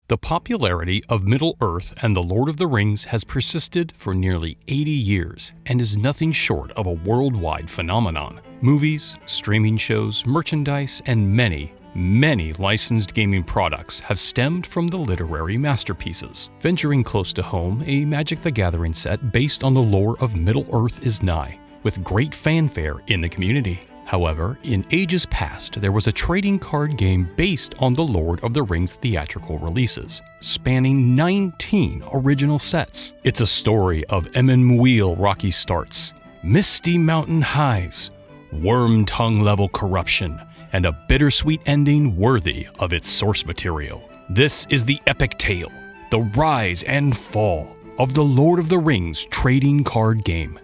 The popularity of Middle-earth and The Lord of the Rings has persisted for nearly 80 years and is nothing short of a worldwide phenomenon. Movies, streaming shows, merchandise, and many licensed gaming products have stemmed from the literary masterpieces. Venturing close to home, a Magic the Gathering set based on the lore of Middle-earth is nigh, with great fanfare in the community. However, in ages past, there was a trading card game based on the Lord of the Rings theatrical releases, spanning 19 original sets. It's a story of Emyn rocky starts, misty mountain highs, worm tongue level corruption, and a bittersweet ending worthy of its source material. This is the epic tale, the rise and fall of the Lord of the Rings trading card game.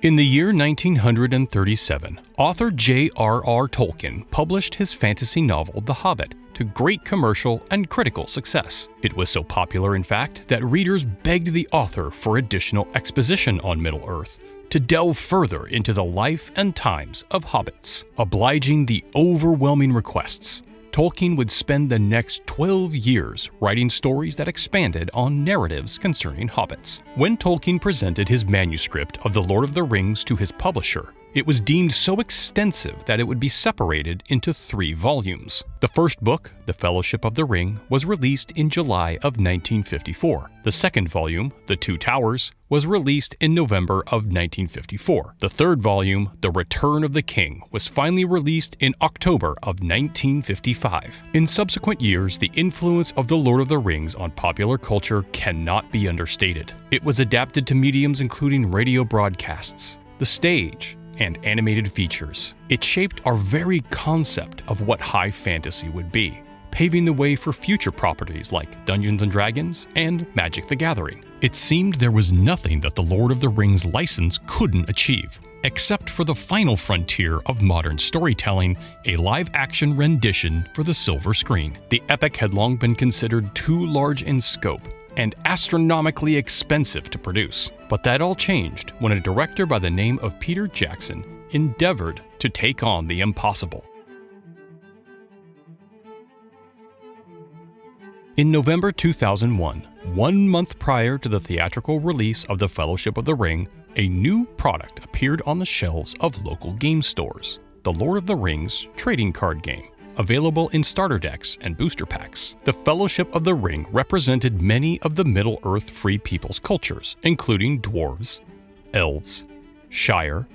In the year 1937, author J.R.R. Tolkien published his fantasy novel The Hobbit to great commercial and critical success. It was so popular, in fact, that readers begged the author for additional exposition on Middle-earth, to delve further into the life and times of hobbits. Obliging the overwhelming requests, Tolkien would spend the next 12 years writing stories that expanded on narratives concerning hobbits. When Tolkien presented his manuscript of The Lord of the Rings to his publisher, it was deemed so extensive that it would be separated into 3 volumes. The first book, The Fellowship of the Ring, was released in July of 1954. The second volume, The Two Towers, was released in November of 1954. The third volume, The Return of the King, was finally released in October of 1955. In subsequent years, the influence of The Lord of the Rings on popular culture cannot be understated. It was adapted to mediums including radio broadcasts, the stage, and animated features. It shaped our very concept of what high fantasy would be, paving the way for future properties like Dungeons & Dragons and Magic the Gathering. It seemed there was nothing that the Lord of the Rings license couldn't achieve, except for the final frontier of modern storytelling, a live-action rendition for the silver screen. The epic had long been considered too large in scope and astronomically expensive to produce. But that all changed when a director by the name of Peter Jackson endeavored to take on the impossible. In November 2001, 1 month prior to the theatrical release of The Fellowship of the Ring, a new product appeared on the shelves of local game stores, The Lord of the Rings trading card game, available in starter decks and booster packs. The Fellowship of the Ring represented many of the Middle-earth Free People's cultures, including dwarves, elves, Shire,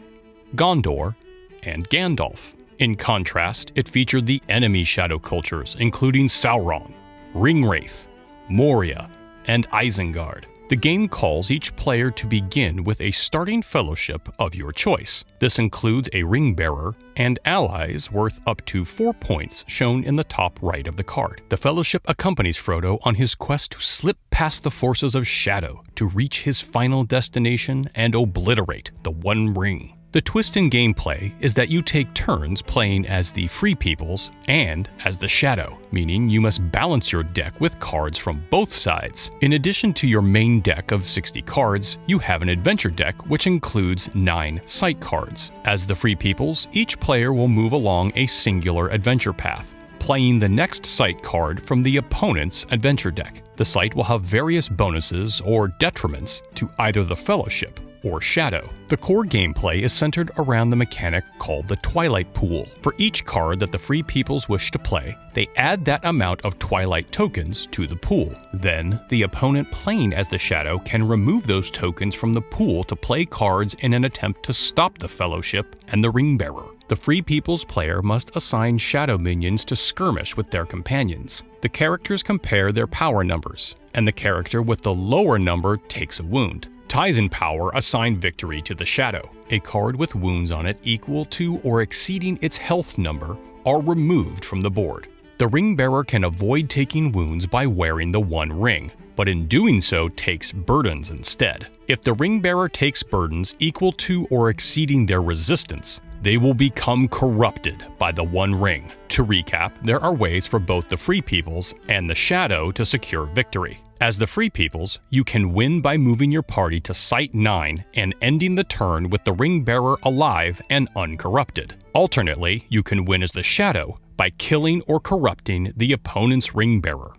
Gondor, and Gandalf. In contrast, it featured the enemy shadow cultures, including Sauron, Ringwraith, Moria, and Isengard. The game calls each player to begin with a starting fellowship of your choice. This includes a ring bearer and allies worth up to 4 points shown in the top right of the card. The fellowship accompanies Frodo on his quest to slip past the forces of shadow to reach his final destination and obliterate the One Ring. The twist in gameplay is that you take turns playing as the Free Peoples and as the Shadow, meaning you must balance your deck with cards from both sides. In addition to your main deck of 60 cards, you have an adventure deck which includes 9 sight cards. As the Free Peoples, each player will move along a singular adventure path, playing the next sight card from the opponent's adventure deck. The sight will have various bonuses or detriments to either the Fellowship or Shadow. The core gameplay is centered around the mechanic called the Twilight Pool. For each card that the Free Peoples wish to play, they add that amount of Twilight tokens to the pool. Then, the opponent playing as the Shadow can remove those tokens from the pool to play cards in an attempt to stop the Fellowship and the Ring Bearer. The Free Peoples player must assign Shadow minions to skirmish with their companions. The characters compare their power numbers, and the character with the lower number takes a wound. Ties in power assign victory to the Shadow. A card with wounds on it equal to or exceeding its health number are removed from the board. The Ring Bearer can avoid taking wounds by wearing the One Ring, but in doing so takes burdens instead. If the Ring Bearer takes burdens equal to or exceeding their resistance, they will become corrupted by the One Ring. To recap, there are ways for both the Free Peoples and the Shadow to secure victory. As the Free Peoples, you can win by moving your party to Site 9 and ending the turn with the Ring Bearer alive and uncorrupted. Alternately, you can win as the Shadow by killing or corrupting the opponent's ring bearer.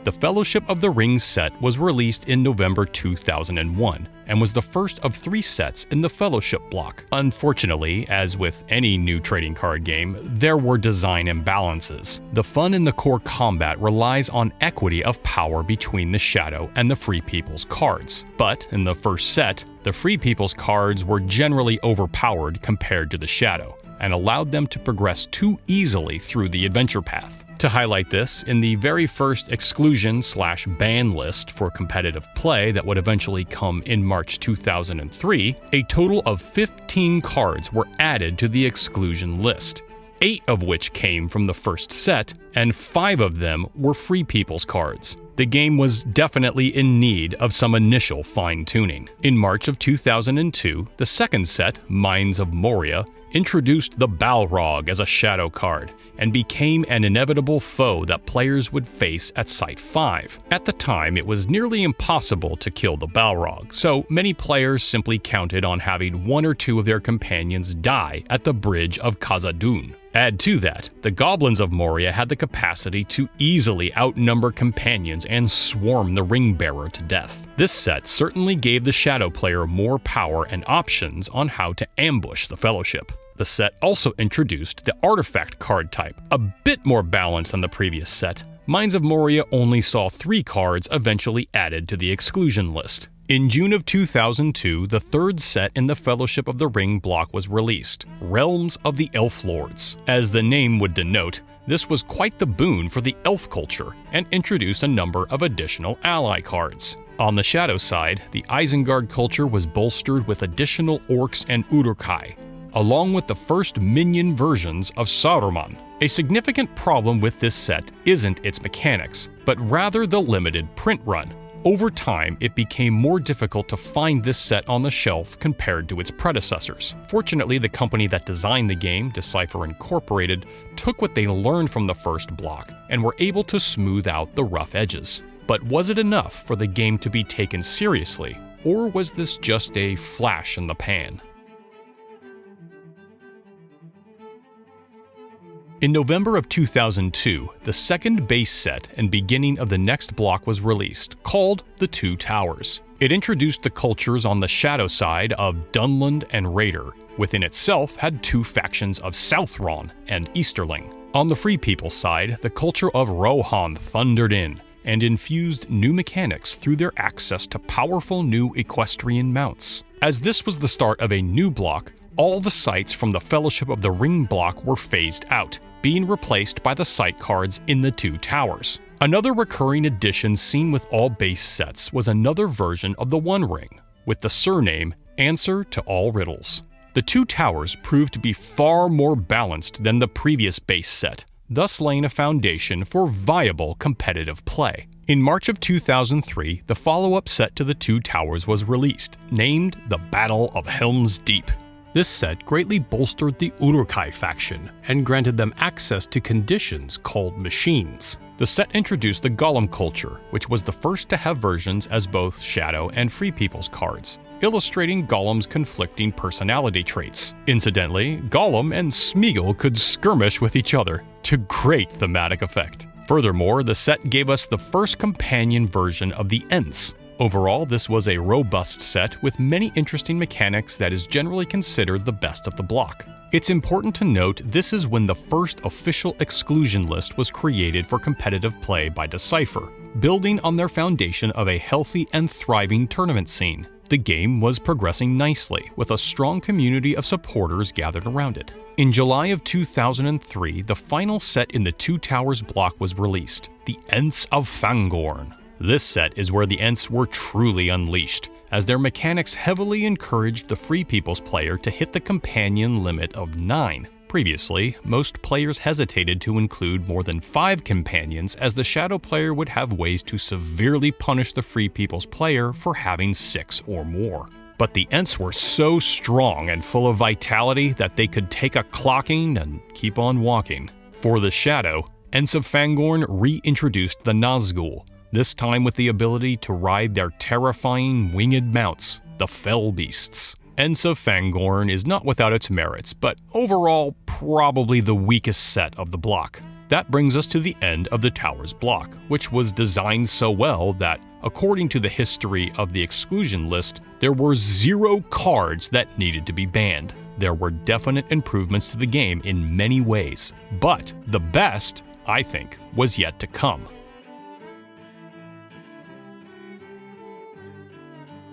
The Fellowship of the Ring set was released in November 2001 and was the first of 3 sets in the Fellowship block. Unfortunately, as with any new trading card game, there were design imbalances. The fun in the core combat relies on equity of power between the Shadow and the Free People's cards. But in the first set, the Free People's cards were generally overpowered compared to the Shadow, and allowed them to progress too easily through the adventure path. To highlight this, in the very first exclusion/ban list for competitive play that would eventually come in March 2003, a total of 15 cards were added to the exclusion list, 8 of which came from the first set, and 5 of them were Free People's cards. The game was definitely in need of some initial fine-tuning. In March of 2002, the second set, Mines of Moria, introduced the Balrog as a shadow card, and became an inevitable foe that players would face at Site 5. At the time, it was nearly impossible to kill the Balrog, so many players simply counted on having 1 or 2 of their companions die at the Bridge of Khazad-dûm. Add to that, the Goblins of Moria had the capacity to easily outnumber companions and swarm the ring bearer to death. This set certainly gave the Shadow player more power and options on how to ambush the Fellowship. The set also introduced the artifact card type, a bit more balanced than the previous set. Mines of Moria only saw 3 cards eventually added to the exclusion list. In June of 2002, the third set in the Fellowship of the Ring block was released, Realms of the Elf Lords. As the name would denote, this was quite the boon for the elf culture and introduced a number of additional ally cards. On the Shadow side, the Isengard culture was bolstered with additional orcs and Uruk-hai, along with the first minion versions of Saruman. A significant problem with this set isn't its mechanics, but rather the limited print run. Over time, it became more difficult to find this set on the shelf compared to its predecessors. Fortunately, the company that designed the game, Decipher Inc, took what they learned from the first block and were able to smooth out the rough edges. But was it enough for the game to be taken seriously, or was this just a flash in the pan? In November of 2002, the second base set and beginning of the next block was released, called The Two Towers. It introduced the cultures on the Shadow side of Dunland and Raider, within itself had 2 factions of Southron and Easterling. On the Free People side, the culture of Rohan thundered in, and infused new mechanics through their access to powerful new equestrian mounts. As this was the start of a new block, all the sites from the Fellowship of the Ring block were phased out, being replaced by the site cards in the Two Towers. Another recurring addition seen with all base sets was another version of the One Ring, with the surname Answer to All Riddles. The Two Towers proved to be far more balanced than the previous base set, thus laying a foundation for viable competitive play. In March of 2003, the follow-up set to the Two Towers was released, named The Battle of Helm's Deep. This set greatly bolstered the Uruk-hai faction and granted them access to conditions called machines. The set introduced the Golem culture, which was the first to have versions as both Shadow and Free People's cards, illustrating Golem's conflicting personality traits. Incidentally, Golem and Smeagol could skirmish with each other, to great thematic effect. Furthermore, the set gave us the first companion version of the Ents. Overall, this was a robust set with many interesting mechanics that is generally considered the best of the block. It's important to note this is when the first official exclusion list was created for competitive play by Decipher, building on their foundation of a healthy and thriving tournament scene. The game was progressing nicely, with a strong community of supporters gathered around it. In July of 2003, the final set in the Two Towers block was released, the Ents of Fangorn. This set is where the Ents were truly unleashed, as their mechanics heavily encouraged the Free People's player to hit the companion limit of 9. Previously, most players hesitated to include more than 5 companions, as the Shadow player would have ways to severely punish the Free People's player for having 6 or more. But the Ents were so strong and full of vitality that they could take a clocking and keep on walking. For the Shadow, Ents of Fangorn reintroduced the Nazgul, this time with the ability to ride their terrifying winged mounts. the Fell Beasts. Ents of Fangorn is not without its merits, but overall, probably the weakest set of the block. That brings us to the end of the Towers block, which was designed so well that, according to the history of the exclusion list, there were 0 cards that needed to be banned. There were definite improvements to the game in many ways, but the best, I think, was yet to come.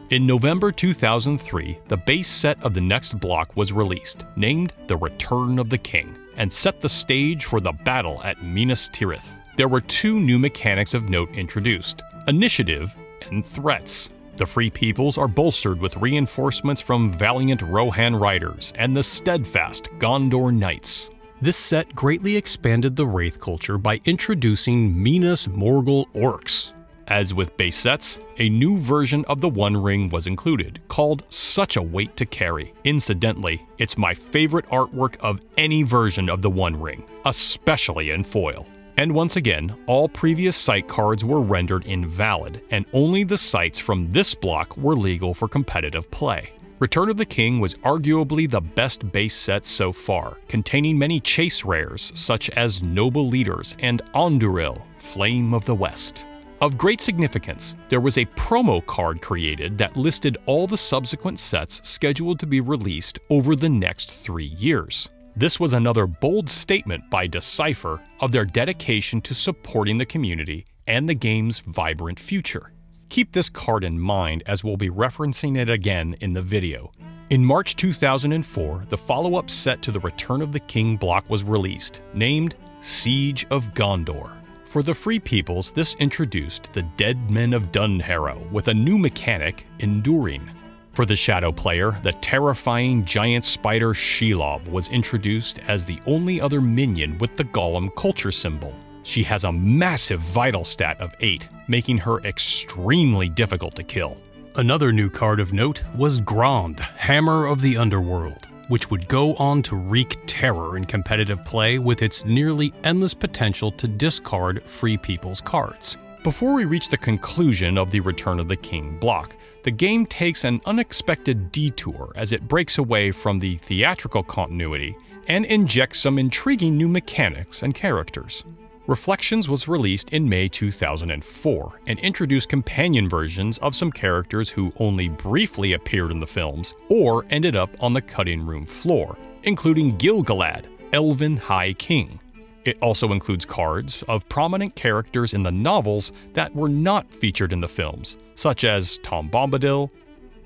In November 2003, the base set of the next block was released, named The Return of the King, and set the stage for the battle at Minas Tirith. There were 2 new mechanics of note introduced: initiative and threats. The Free Peoples are bolstered with reinforcements from valiant Rohan riders and the steadfast Gondor Knights. This set greatly expanded the Wraith culture by introducing Minas Morgul orcs. As with base sets, a new version of the One Ring was included, called Such a Weight to Carry. Incidentally, it's my favorite artwork of any version of the One Ring, especially in foil. And once again, all previous site cards were rendered invalid, and only the sites from this block were legal for competitive play. Return of the King was arguably the best base set so far, containing many chase rares such as Noble Leaders and Onduril, Flame of the West. Of great significance, there was a promo card created that listed all the subsequent sets scheduled to be released over the next 3 years. This was another bold statement by Decipher of their dedication to supporting the community and the game's vibrant future. Keep this card in mind as we'll be referencing it again in the video. In March 2004, the follow-up set to the Return of the King block was released, named Siege of Gondor. For the Free Peoples, this introduced the Dead Men of Dunharrow with a new mechanic, Enduring. For the Shadow player, the terrifying giant spider Shelob was introduced as the only other minion with the Golem culture symbol. She has a massive vital stat of 8, making her extremely difficult to kill. Another new card of note was Grond, Hammer of the Underworld, which would go on to wreak terror in competitive play with its nearly endless potential to discard Free People's cards. Before we reach the conclusion of the Return of the King block, the game takes an unexpected detour as it breaks away from the theatrical continuity and injects some intriguing new mechanics and characters. Reflections was released in May 2004 and introduced companion versions of some characters who only briefly appeared in the films or ended up on the cutting room floor, including Gil-galad, Elven High King. It also includes cards of prominent characters in the novels that were not featured in the films, such as Tom Bombadil,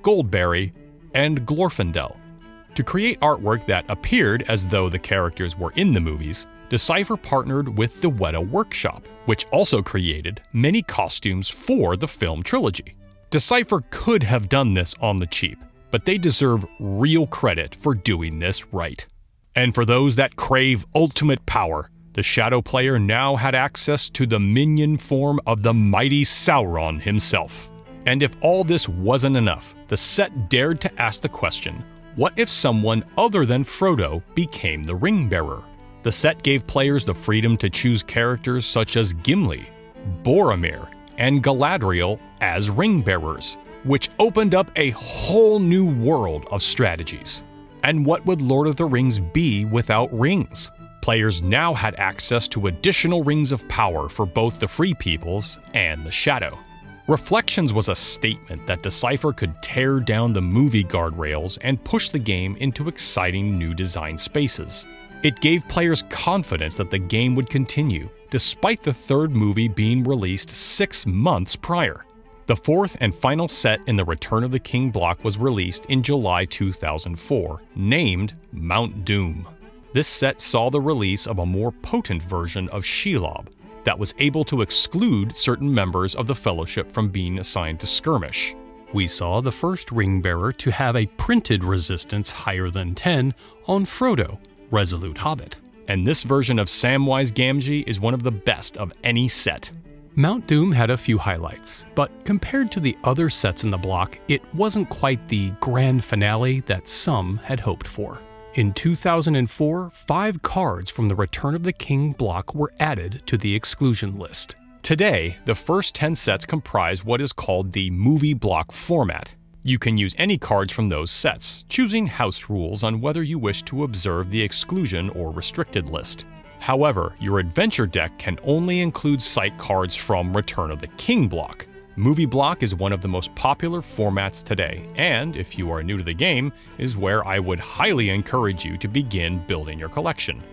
Goldberry, and Glorfindel. To create artwork that appeared as though the characters were in the movies, Decipher partnered with the Weta Workshop, which also created many costumes for the film trilogy. Decipher could have done this on the cheap, but they deserve real credit for doing this right. And for those that crave ultimate power, the Shadow player now had access to the minion form of the mighty Sauron himself. And if all this wasn't enough, the set dared to ask the question, what if someone other than Frodo became the ring bearer? The set gave players the freedom to choose characters such as Gimli, Boromir, and Galadriel as ring bearers, which opened up a whole new world of strategies. And what would Lord of the Rings be without rings? Players now had access to additional rings of power for both the Free Peoples and the Shadow. Reflections was a statement that Decipher could tear down the movie guardrails and push the game into exciting new design spaces. It gave players confidence that the game would continue, despite the third movie being released 6 months prior. The fourth and final set in the Return of the King block was released in July 2004, named Mount Doom. This set saw the release of a more potent version of Shelob that was able to exclude certain members of the Fellowship from being assigned to skirmish. We saw the first ring bearer to have a printed resistance higher than 10 on Frodo, Resolute Hobbit, and this version of Samwise Gamgee is one of the best of any set. Mount Doom had a few highlights, but compared to the other sets in the block, it wasn't quite the grand finale that some had hoped for. In 2004, 5 cards from the Return of the King block were added to the exclusion list. Today, the first 10 sets comprise what is called the movie block format. You can use any cards from those sets, choosing house rules on whether you wish to observe the exclusion or restricted list. However, your adventure deck can only include site cards from Return of the King block. Movie block is one of the most popular formats today, and if you are new to the game, is where I would highly encourage you to begin building your collection.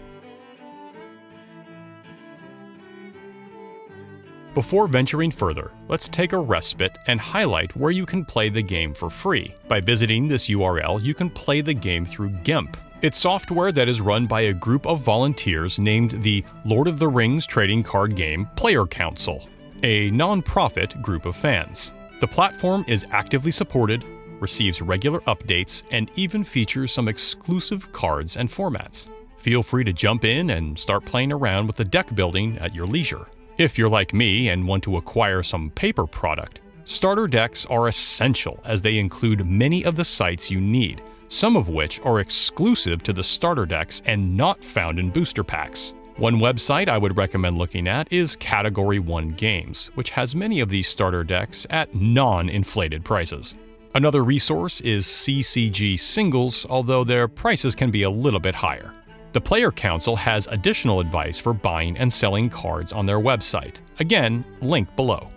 Before venturing further, let's take a respite and highlight where you can play the game for free. By visiting this URL, you can play the game through GIMP. It's software that is run by a group of volunteers named the Lord of the Rings Trading Card Game Player Council, a non-profit group of fans. The platform is actively supported, receives regular updates, and even features some exclusive cards and formats. Feel free to jump in and start playing around with the deck building at your leisure. If you're like me and want to acquire some paper product, starter decks are essential as they include many of the sites you need, some of which are exclusive to the starter decks and not found in booster packs. One website I would recommend looking at is Category 1 Games, which has many of these starter decks at non-inflated prices. Another resource is CCG Singles, although their prices can be a little bit higher. The Player Council has additional advice for buying and selling cards on their website. Again, link below.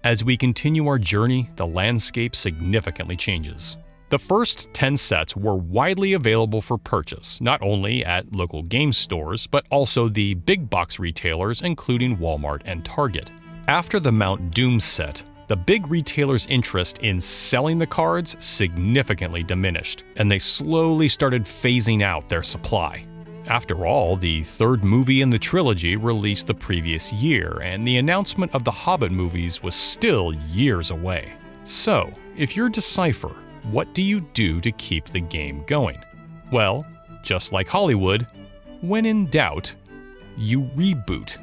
As we continue our journey, the landscape significantly changes. The first 10 sets were widely available for purchase, not only at local game stores, but also the big box retailers including Walmart and Target. After the Mount Doom set, the big retailers' interest in selling the cards significantly diminished, and they slowly started phasing out their supply. After all, the third movie in the trilogy released the previous year, and the announcement of the Hobbit movies was still years away. So, if you're Decipher, what do you do to keep the game going? Well, just like Hollywood, when in doubt, you reboot.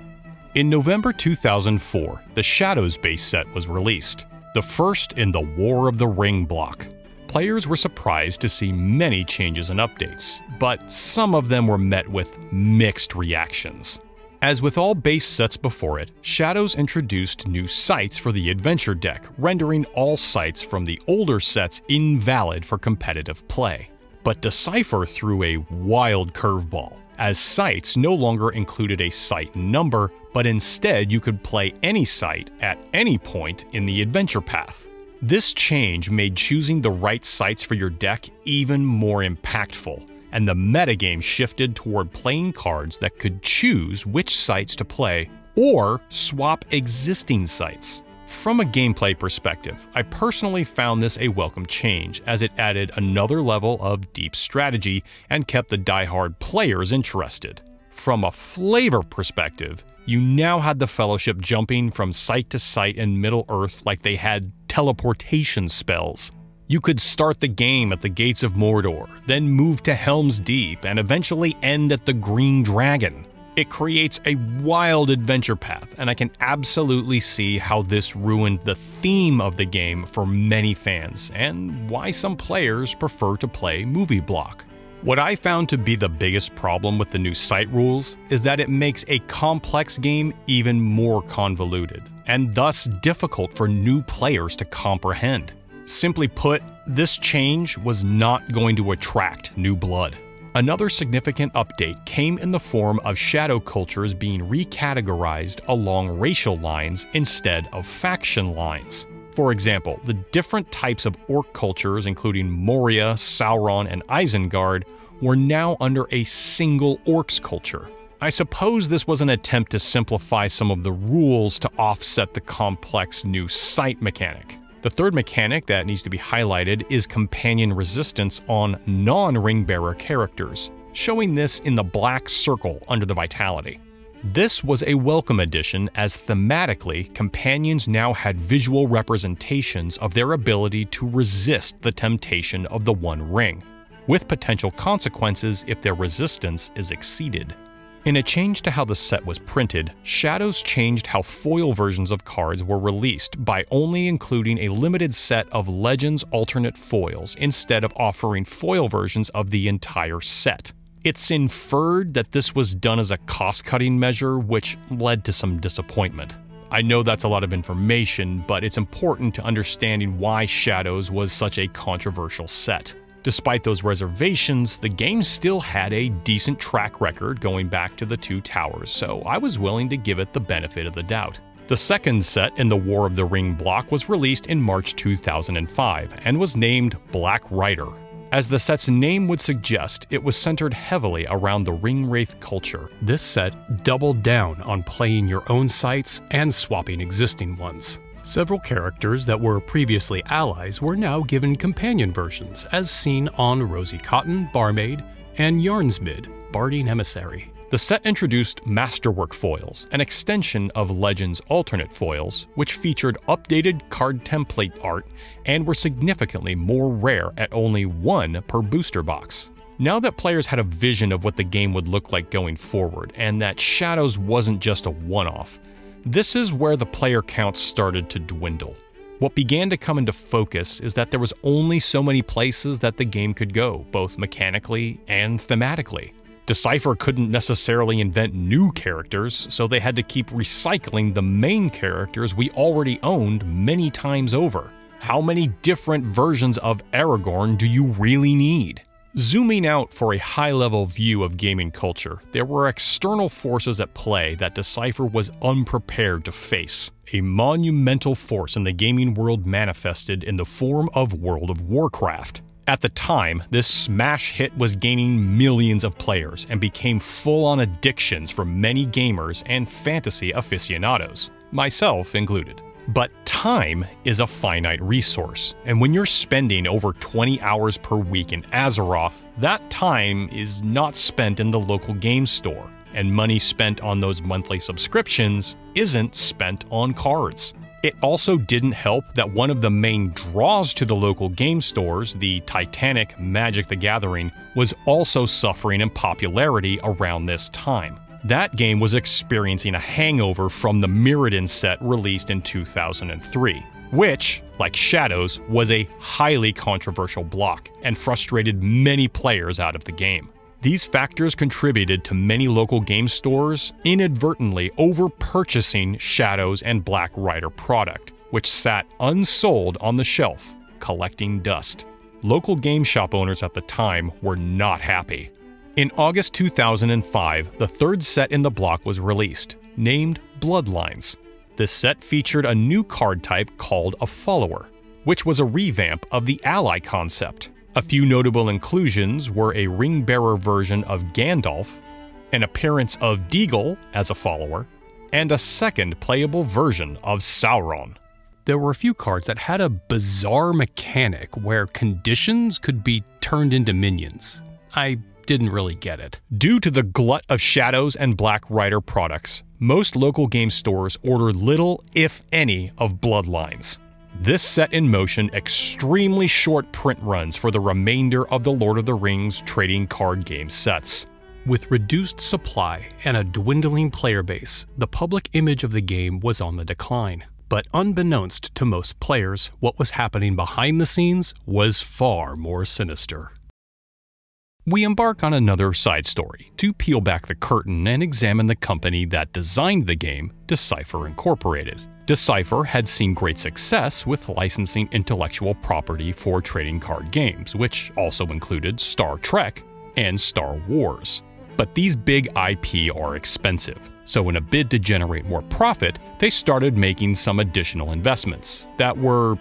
In November 2004, the Shadows base set was released, the first in the War of the Ring block. Players were surprised to see many changes and updates, but some of them were met with mixed reactions. As with all base sets before it, Shadows introduced new sites for the adventure deck, rendering all sites from the older sets invalid for competitive play. But Decipher threw a wild curveball, as sites no longer included a site number, but instead you could play any site at any point in the adventure path. This change made choosing the right sites for your deck even more impactful, and the metagame shifted toward playing cards that could choose which sites to play or swap existing sites. From a gameplay perspective, I personally found this a welcome change, as it added another level of deep strategy and kept the diehard players interested. From a flavor perspective, you now had the Fellowship jumping from site to site in Middle-earth like they had teleportation spells. You could start the game at the Gates of Mordor, then move to Helm's Deep, and eventually end at the Green Dragon. It creates a wild adventure path, and I can absolutely see how this ruined the theme of the game for many fans, and why some players prefer to play movie block. What I found to be the biggest problem with the new site rules is that it makes a complex game even more convoluted, and thus difficult for new players to comprehend. Simply put, this change was not going to attract new blood. Another significant update came in the form of shadow cultures being recategorized along racial lines instead of faction lines. For example, the different types of orc cultures, including Moria, Sauron, and Isengard, were now under a single orcs culture. I suppose this was an attempt to simplify some of the rules to offset the complex new site mechanic. The third mechanic that needs to be highlighted is companion resistance on non-ring-bearer characters, showing this in the black circle under the vitality. This was a welcome addition, as thematically, companions now had visual representations of their ability to resist the temptation of the One Ring, with potential consequences if their resistance is exceeded. In a change to how the set was printed, Shadows changed how foil versions of cards were released by only including a limited set of Legends alternate foils instead of offering foil versions of the entire set. It's inferred that this was done as a cost-cutting measure, which led to some disappointment. I know that's a lot of information, but it's important to understanding why Shadows was such a controversial set. Despite those reservations, the game still had a decent track record going back to the Two Towers, so I was willing to give it the benefit of the doubt. The second set in the War of the Ring block was released in March 2005 and was named Black Rider. As the set's name would suggest, it was centered heavily around the Ringwraith culture. This set doubled down on playing your own sites and swapping existing ones. Several characters that were previously allies were now given companion versions, as seen on Rosie Cotton, Barmaid, and Yarnsmid, Barding Emissary. The set introduced Masterwork foils, an extension of Legends alternate foils, which featured updated card template art and were significantly more rare at only one per booster box. Now that players had a vision of what the game would look like going forward, and that Shadows wasn't just a one-off, this is where the player count started to dwindle. What began to come into focus is that there was only so many places that the game could go, both mechanically and thematically. Decipher couldn't necessarily invent new characters, so they had to keep recycling the main characters we already owned many times over. How many different versions of Aragorn do you really need? Zooming out for a high-level view of gaming culture, there were external forces at play that Decipher was unprepared to face. A monumental force in the gaming world manifested in the form of World of Warcraft. At the time, this smash hit was gaining millions of players and became full-on addictions for many gamers and fantasy aficionados, myself included. But time is a finite resource, and when you're spending over 20 hours per week in Azeroth, that time is not spent in the local game store, and money spent on those monthly subscriptions isn't spent on cards. It also didn't help that one of the main draws to the local game stores, the Titanic Magic the Gathering, was also suffering in popularity around this time. That game was experiencing a hangover from the Mirrodin set released in 2003, which, like Shadows, was a highly controversial block and frustrated many players out of the game. These factors contributed to many local game stores inadvertently over-purchasing Shadows and Black Rider product, which sat unsold on the shelf, collecting dust. Local game shop owners at the time were not happy. In August 2005, the third set in the block was released, named Bloodlines. This set featured a new card type called a Follower, which was a revamp of the ally concept. A few notable inclusions were a ring-bearer version of Gandalf, an appearance of Deagle as a follower, and a second playable version of Sauron. There were a few cards that had a bizarre mechanic where conditions could be turned into minions. I didn't really get it. Due to the glut of Shadows and Black Rider products, most local game stores ordered little, if any, of Bloodlines. This set in motion extremely short print runs for the remainder of the Lord of the Rings trading card game sets. With reduced supply and a dwindling player base, the public image of the game was on the decline. But unbeknownst to most players, what was happening behind the scenes was far more sinister. We embark on another side story to peel back the curtain and examine the company that designed the game, Decipher Incorporated. Decipher had seen great success with licensing intellectual property for trading card games, which also included Star Trek and Star Wars. But these big IP are expensive, so in a bid to generate more profit, they started making some additional investments that were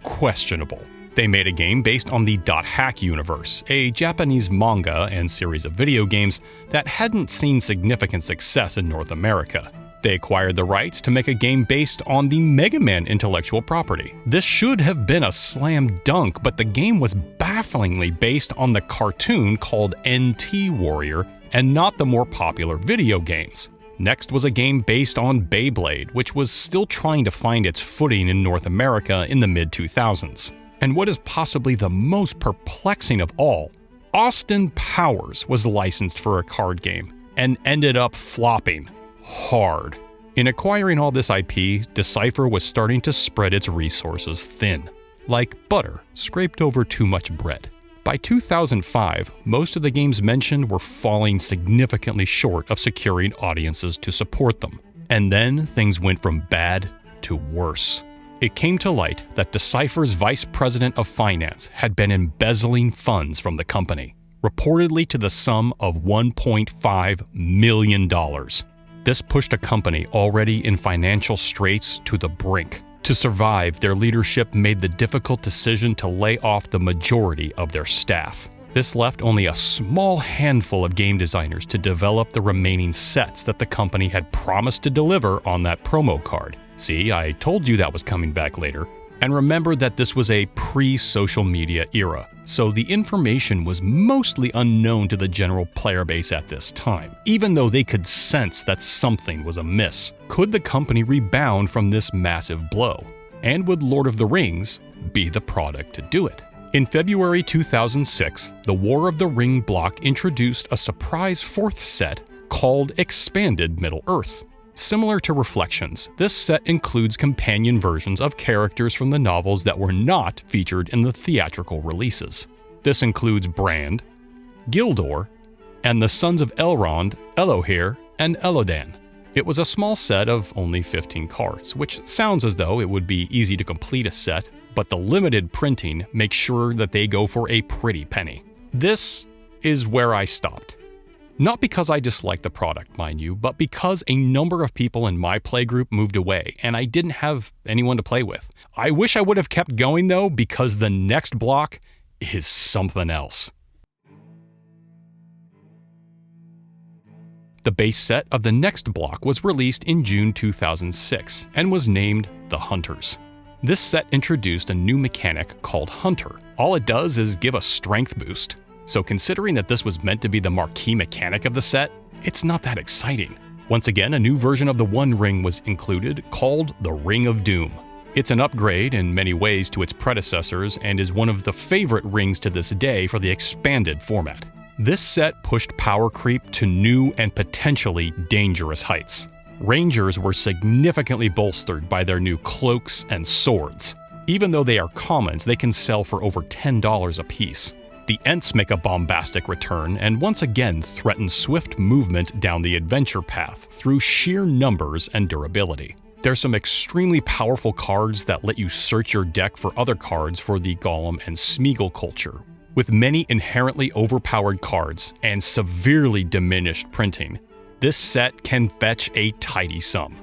questionable. They made a game based on the .hack universe, a Japanese manga and series of video games that hadn't seen significant success in North America. They acquired the rights to make a game based on the Mega Man intellectual property. This should have been a slam dunk, but the game was bafflingly based on the cartoon called NT Warrior and not the more popular video games. Next was a game based on Beyblade, which was still trying to find its footing in North America in the mid-2000s. And what is possibly the most perplexing of all, Austin Powers was licensed for a card game and ended up flopping hard. In acquiring all this IP, Decipher was starting to spread its resources thin, like butter scraped over too much bread. By 2005, most of the games mentioned were falling significantly short of securing audiences to support them. And then things went from bad to worse. It came to light that Decipher's vice president of finance had been embezzling funds from the company, reportedly to the sum of $1.5 million. This pushed a company already in financial straits to the brink. To survive, their leadership made the difficult decision to lay off the majority of their staff. This left only a small handful of game designers to develop the remaining sets that the company had promised to deliver on that promo card. See, I told you that was coming back later. And remember that this was a pre-social media era, so the information was mostly unknown to the general player base at this time, even though they could sense that something was amiss. Could the company rebound from this massive blow? And would Lord of the Rings be the product to do it? In February 2006, the War of the Ring block introduced a surprise fourth set called Expanded Middle-earth. Similar to Reflections, this set includes companion versions of characters from the novels that were not featured in the theatrical releases. This includes Brand, Gildor, and the sons of Elrond, Elohir, and Elodan. It was a small set of only 15 cards, which sounds as though it would be easy to complete a set, but the limited printing makes sure that they go for a pretty penny. This is where I stopped. Not because I disliked the product, mind you, but because a number of people in my playgroup moved away and I didn't have anyone to play with. I wish I would have kept going though, because the next block is something else. The base set of the next block was released in June 2006 and was named The Hunters. This set introduced a new mechanic called Hunter. All it does is give a strength boost. So considering that this was meant to be the marquee mechanic of the set, it's not that exciting. Once again, a new version of the One Ring was included called the Ring of Doom. It's an upgrade in many ways to its predecessors and is one of the favorite rings to this day for the expanded format. This set pushed power creep to new and potentially dangerous heights. Rangers were significantly bolstered by their new cloaks and swords. Even though they are commons, they can sell for over $10 a piece. The Ents make a bombastic return and once again threaten swift movement down the adventure path through sheer numbers and durability. There's some extremely powerful cards that let you search your deck for other cards for the Golem and Smeagol culture. With many inherently overpowered cards and severely diminished printing, this set can fetch a tidy sum.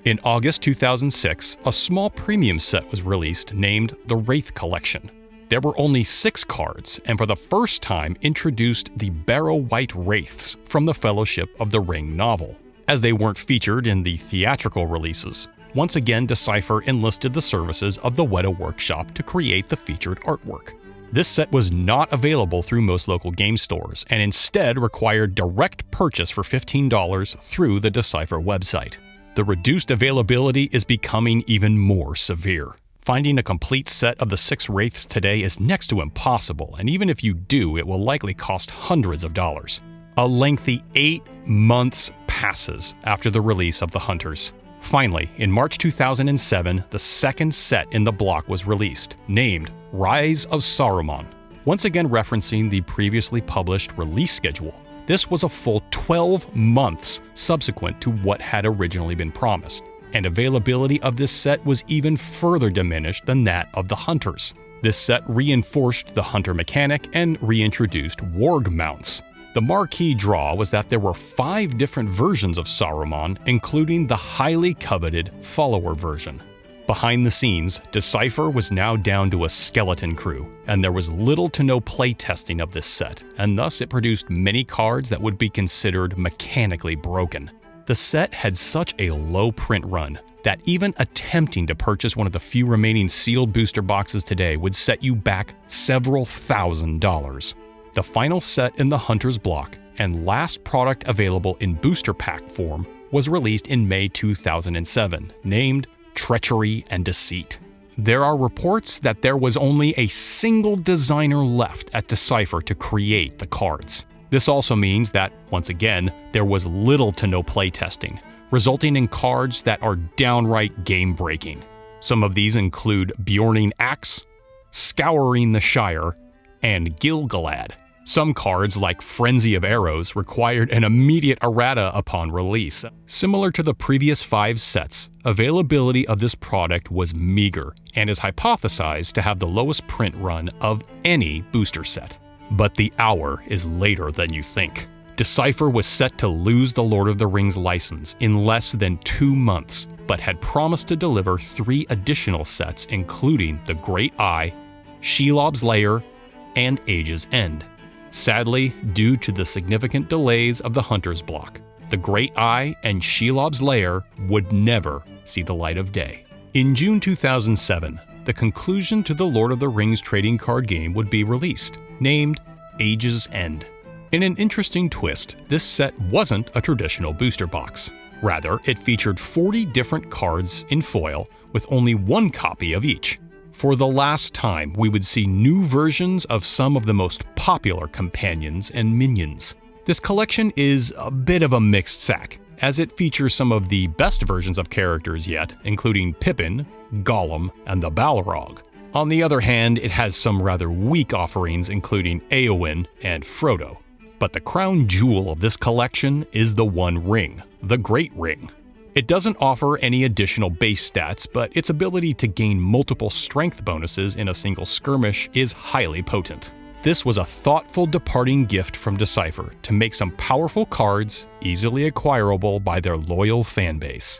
In August 2006, a small premium set was released named the Wraith Collection. There were only 6 cards, and for the first time introduced the Barrow White Wraiths from the Fellowship of the Ring novel. As they weren't featured in the theatrical releases, once again Decipher enlisted the services of the Weta Workshop to create the featured artwork. This set was not available through most local game stores, and instead required direct purchase for $15 through the Decipher website. The reduced availability is becoming even more severe. Finding a complete set of the 6 Wraiths today is next to impossible, and even if you do, it will likely cost hundreds of dollars. A lengthy 8 months passes after the release of the Hunters. Finally, in March 2007, the second set in the block was released, named Rise of Saruman. Once again referencing the previously published release schedule, this was a full 12 months subsequent to what had originally been promised. And availability of this set was even further diminished than that of the Hunters. This set reinforced the Hunter mechanic and reintroduced warg mounts. The marquee draw was that there were 5 different versions of Saruman, including the highly coveted follower version. Behind the scenes, Decipher was now down to a skeleton crew, and there was little to no playtesting of this set, and thus it produced many cards that would be considered mechanically broken. The set had such a low print run that even attempting to purchase one of the few remaining sealed booster boxes today would set you back several $1,000s. The final set in the Hunters block and last product available in booster pack form was released in May 2007, named Treachery and Deceit. There are reports that there was only a single designer left at Decipher to create the cards. This also means that, once again, there was little to no playtesting, resulting in cards that are downright game-breaking. Some of these include Bjorning Axe, Scouring the Shire, and Gil-galad. Some cards, like Frenzy of Arrows, required an immediate errata upon release. Similar to the previous 5 sets, availability of this product was meager and is hypothesized to have the lowest print run of any booster set. But the hour is later than you think. Decipher was set to lose the Lord of the Rings license in less than 2 months, but had promised to deliver 3 additional sets, including The Great Eye, Shelob's Lair, and Age's End. Sadly, due to the significant delays of the Hunter's Block, The Great Eye and Shelob's Lair would never see the light of day. In June 2007, the conclusion to the Lord of the Rings trading card game would be released, named Age's End. In an interesting twist, this set wasn't a traditional booster box. Rather, it featured 40 different cards in foil with only 1 copy of each. For the last time, we would see new versions of some of the most popular companions and minions. This collection is a bit of a mixed sack, as it features some of the best versions of characters yet, including Pippin, Gollum, and the Balrog. On the other hand, it has some rather weak offerings, including Éowyn and Frodo. But the crown jewel of this collection is the One Ring, the Great Ring. It doesn't offer any additional base stats, but its ability to gain multiple strength bonuses in a single skirmish is highly potent. This was a thoughtful departing gift from Decipher to make some powerful cards easily acquirable by their loyal fanbase.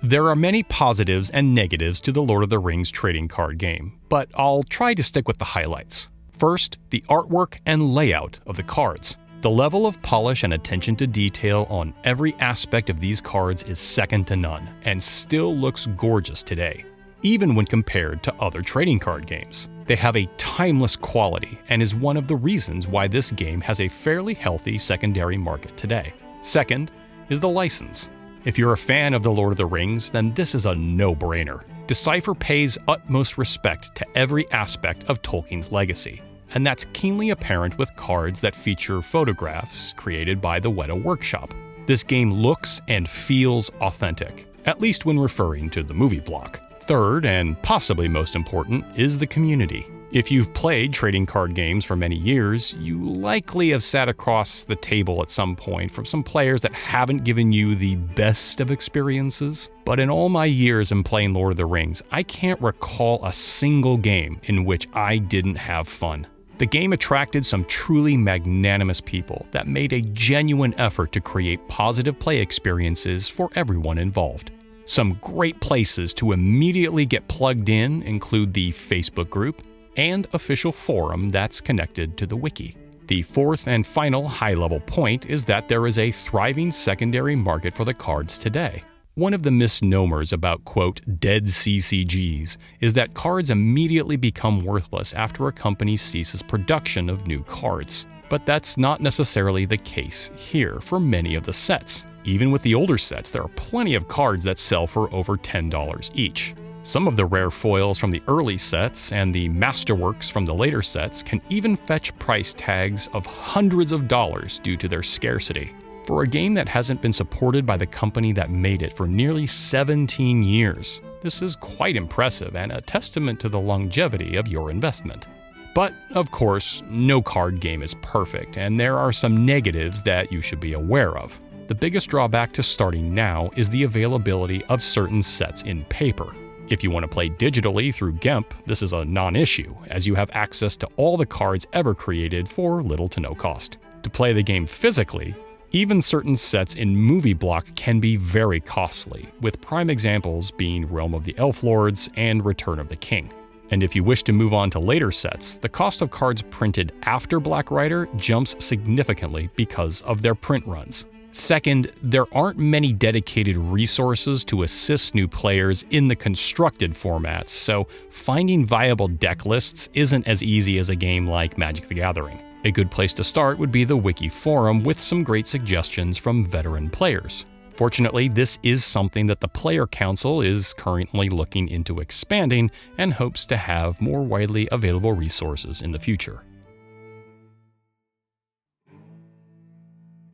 There are many positives and negatives to the Lord of the Rings trading card game, but I'll try to stick with the highlights. First, the artwork and layout of the cards. The level of polish and attention to detail on every aspect of these cards is second to none, and still looks gorgeous today, even when compared to other trading card games. They have a timeless quality and is one of the reasons why this game has a fairly healthy secondary market today. Second is the license. If you're a fan of The Lord of the Rings, then this is a no-brainer. Decipher pays utmost respect to every aspect of Tolkien's legacy, and that's keenly apparent with cards that feature photographs created by the Weta Workshop. This game looks and feels authentic, at least when referring to the movie block. Third, and possibly most important, is the community. If you've played trading card games for many years, you likely have sat across the table at some point from some players that haven't given you the best of experiences. But in all my years in playing Lord of the Rings, I can't recall a single game in which I didn't have fun. The game attracted some truly magnanimous people that made a genuine effort to create positive play experiences for everyone involved. Some great places to immediately get plugged in include the Facebook group and official forum that's connected to the wiki. The fourth and final high-level point is that there is a thriving secondary market for the cards today. One of the misnomers about, quote, dead CCGs is that cards immediately become worthless after a company ceases production of new cards. But that's not necessarily the case here for many of the sets. Even with the older sets, there are plenty of cards that sell for over $10 each. Some of the rare foils from the early sets and the masterworks from the later sets can even fetch price tags of hundreds of dollars due to their scarcity. For a game that hasn't been supported by the company that made it for nearly 17 years, this is quite impressive and a testament to the longevity of your investment. But, of course, no card game is perfect, and there are some negatives that you should be aware of. The biggest drawback to starting now is the availability of certain sets in paper. If you want to play digitally through GEMP, this is a non-issue, as you have access to all the cards ever created for little to no cost. To play the game physically, even certain sets in movie block can be very costly, with prime examples being Realm of the Elf Lords and Return of the King. And if you wish to move on to later sets, the cost of cards printed after Black Rider jumps significantly because of their print runs. Second, there aren't many dedicated resources to assist new players in the constructed formats, so finding viable deck lists isn't as easy as a game like Magic the Gathering. A good place to start would be the Wiki Forum with some great suggestions from veteran players. Fortunately, this is something that the Player Council is currently looking into expanding and hopes to have more widely available resources in the future.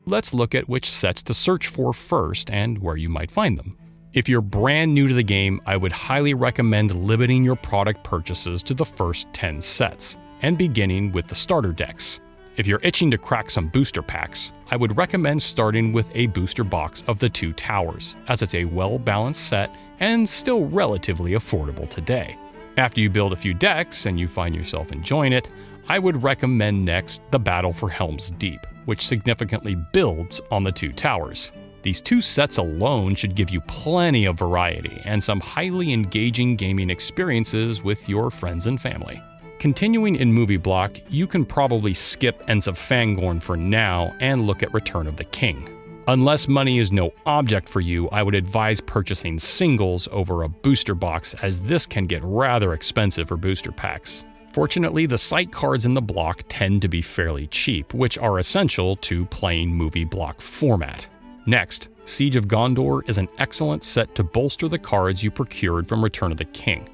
Let's look at which sets to search for first and where you might find them. If you're brand new to the game, I would highly recommend limiting your product purchases to the first 10 sets, and beginning with the starter decks. If you're itching to crack some booster packs, I would recommend starting with a booster box of the Two Towers, as it's a well-balanced set and still relatively affordable today. After you build a few decks and you find yourself enjoying it, I would recommend next the Battle for Helm's Deep, which significantly builds on the Two Towers. These two sets alone should give you plenty of variety and some highly engaging gaming experiences with your friends and family. Continuing in Movie Block, you can probably skip Ents of Fangorn for now and look at Return of the King. Unless money is no object for you, I would advise purchasing singles over a booster box, as this can get rather expensive for booster packs. Fortunately, the sight cards in the block tend to be fairly cheap, which are essential to playing Movie Block format. Next, Siege of Gondor is an excellent set to bolster the cards you procured from Return of the King.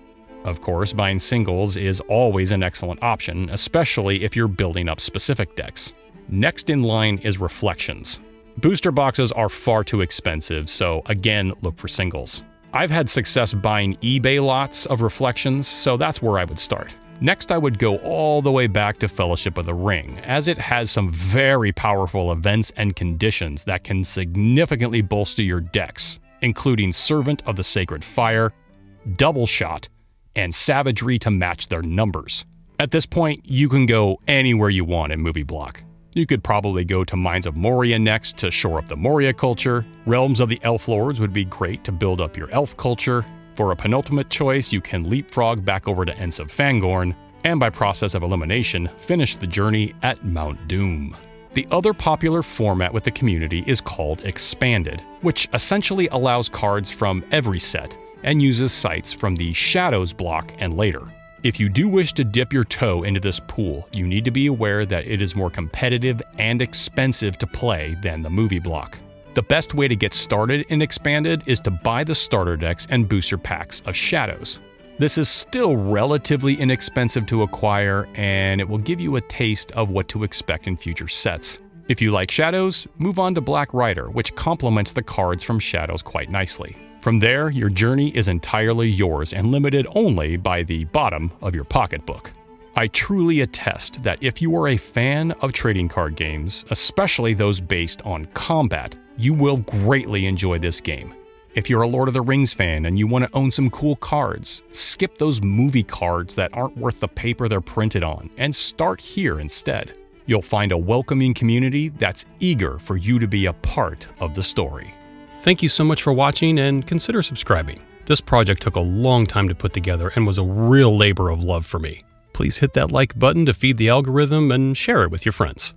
Of course, buying singles is always an excellent option, especially if you're building up specific decks. Next in line is Reflections. Booster boxes are far too expensive, so again, look for singles. I've had success buying eBay lots of Reflections, so that's where I would start. Next, I would go all the way back to Fellowship of the Ring, as it has some very powerful events and conditions that can significantly bolster your decks, including Servant of the Sacred Fire, Double Shot, and Savagery to match their numbers. At this point, you can go anywhere you want in Movie Block. You could probably go to Mines of Moria next to shore up the Moria culture. Realms of the Elf Lords would be great to build up your elf culture. For a penultimate choice, you can leapfrog back over to Ents of Fangorn, and by process of elimination, finish the journey at Mount Doom. The other popular format with the community is called Expanded, which essentially allows cards from every set and uses sites from the Shadows block and later. If you do wish to dip your toe into this pool, you need to be aware that it is more competitive and expensive to play than the Movie Block. The best way to get started in Expanded is to buy the starter decks and booster packs of Shadows. This is still relatively inexpensive to acquire, and it will give you a taste of what to expect in future sets. If you like Shadows, move on to Black Rider, which complements the cards from Shadows quite nicely. From there, your journey is entirely yours and limited only by the bottom of your pocketbook. I truly attest that if you are a fan of trading card games, especially those based on combat, you will greatly enjoy this game. If you're a Lord of the Rings fan and you want to own some cool cards, skip those movie cards that aren't worth the paper they're printed on and start here instead. You'll find a welcoming community that's eager for you to be a part of the story. Thank you so much for watching, and consider subscribing. This project took a long time to put together and was a real labor of love for me. Please hit that like button to feed the algorithm and share it with your friends.